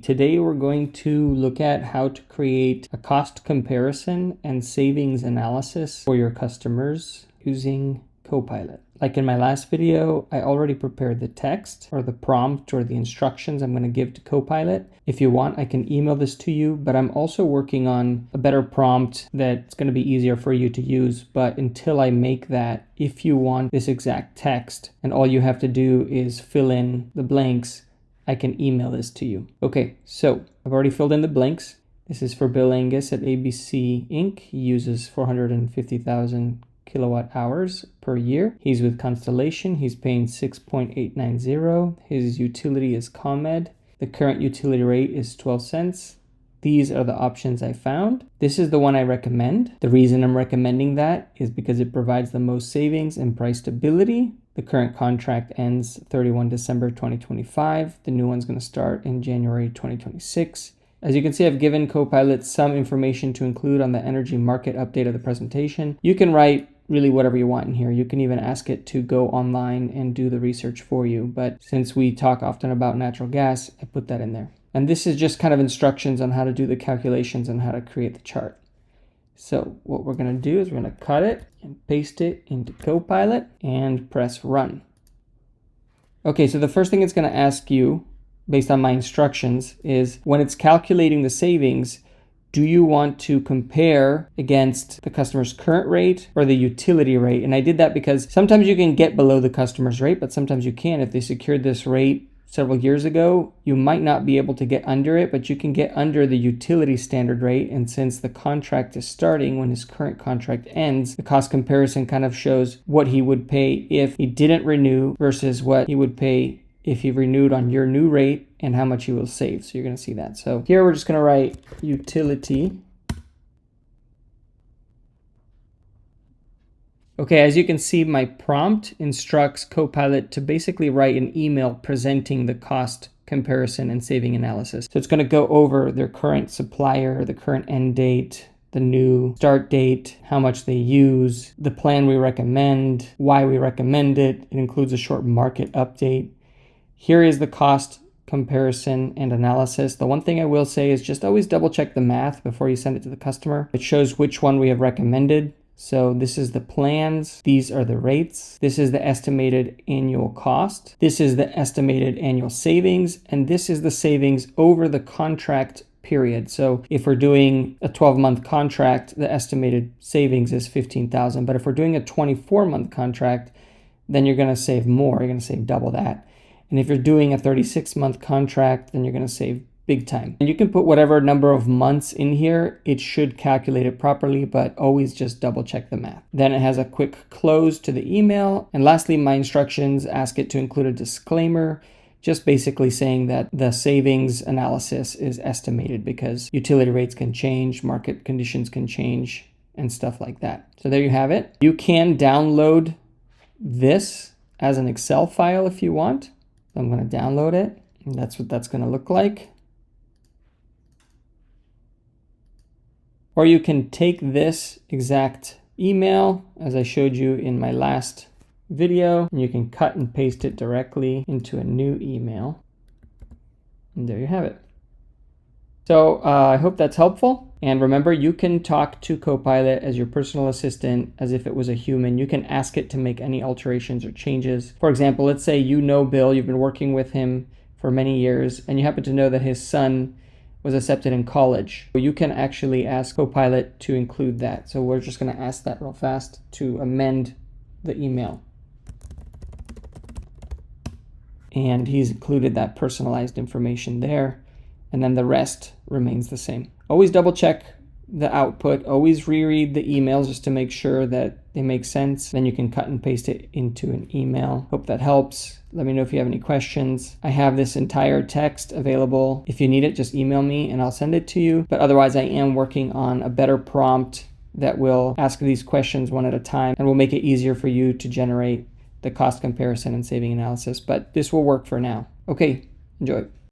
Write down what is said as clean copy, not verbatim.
Today we're going to look at how to create a cost comparison and savings analysis for your customers using Copilot. Like in my last video, I already prepared the text or the prompt or the instructions I'm going to give to Copilot. If you want, I can email this to you, but I'm also working on a better prompt that's going to be easier for you to use. But until I make that, if you want this exact text and all you have to do is fill in the blanks, I can email this to you. Okay, so I've already filled in the blanks. This is for Bill Angus at ABC Inc. He uses 450,000 kilowatt hours per year. He's with Constellation. He's paying 6.890. His utility is ComEd. The current utility rate is 12 cents. These are the options I found. This is the one I recommend. The reason I'm recommending that is because it provides the most savings and price stability. The current contract ends 31 December 2025. The new one's going to start in January 2026. As you can see, I've given Copilot some information to include on the energy market update of the presentation. You can write really whatever you want in here. You can even ask it to go online and do the research for you. But since we talk often about natural gas, I put that in there. And this is just kind of instructions on how to do the calculations and how to create the chart. So what we're going to do is we're going to cut it and paste it into Copilot and press run. Okay, so the first thing it's going to ask you based on my instructions is when it's calculating the savings, do you want to compare against the customer's current rate or the utility rate? And I did that because sometimes you can get below the customer's rate, but sometimes you can't. If they secured this rate several years ago, you might not be able to get under it, but you can get under the utility standard rate. And since the contract is starting when his current contract ends, the cost comparison kind of shows what he would pay if he didn't renew versus what he would pay if he renewed on your new rate and how much he will save. So you're going to see that. So here we're just going to write utility. Okay, as you can see, my prompt instructs Copilot to basically write an email presenting the cost comparison and saving analysis. So it's going to go over their current supplier, the current end date, the new start date, how much they use, the plan we recommend, why we recommend it. It includes a short market update. Here is the cost comparison and analysis. The one thing I will say is just always double check the math before you send it to the customer. It shows which one we have recommended. So this is the plans. These are the rates. This is the estimated annual cost. This is the estimated annual savings. And this is the savings over the contract period. So if we're doing a 12-month contract, the estimated savings is 15,000. But if we're doing a 24-month contract, then you're going to save more. You're going to save double that. And if you're doing a 36-month contract, then you're going to save big time. And you can put whatever number of months in here. It should calculate it properly, but always just double check the math. Then it has a quick close to the email. And lastly, my instructions ask it to include a disclaimer, just basically saying that the savings analysis is estimated because utility rates can change, market conditions can change, and stuff like that. So there you have it. You can download this as an Excel file if you want. I'm going to download it, and that's what that's going to look like. Or you can take this exact email, as I showed you in my last video, and you can cut and paste it directly into a new email. And there you have it. So I hope that's helpful. And remember, you can talk to Copilot as your personal assistant as if it was a human. You can ask it to make any alterations or changes. For example, let's say you know Bill, you've been working with him for many years, and you happen to know that his son was accepted in college. You can actually ask Copilot to include that. So we're just going to ask that real fast to amend the email. And he's included that personalized information there. And then the rest remains the same. Always double check the output. Always reread the emails just to make sure that they make sense. Then you can cut and paste it into an email. Hope that helps. Let me know if you have any questions. I have this entire text available. If you need it, just email me and I'll send it to you. But otherwise, I am working on a better prompt that will ask these questions one at a time and will make it easier for you to generate the cost comparison and saving analysis. But this will work for now. Okay, enjoy.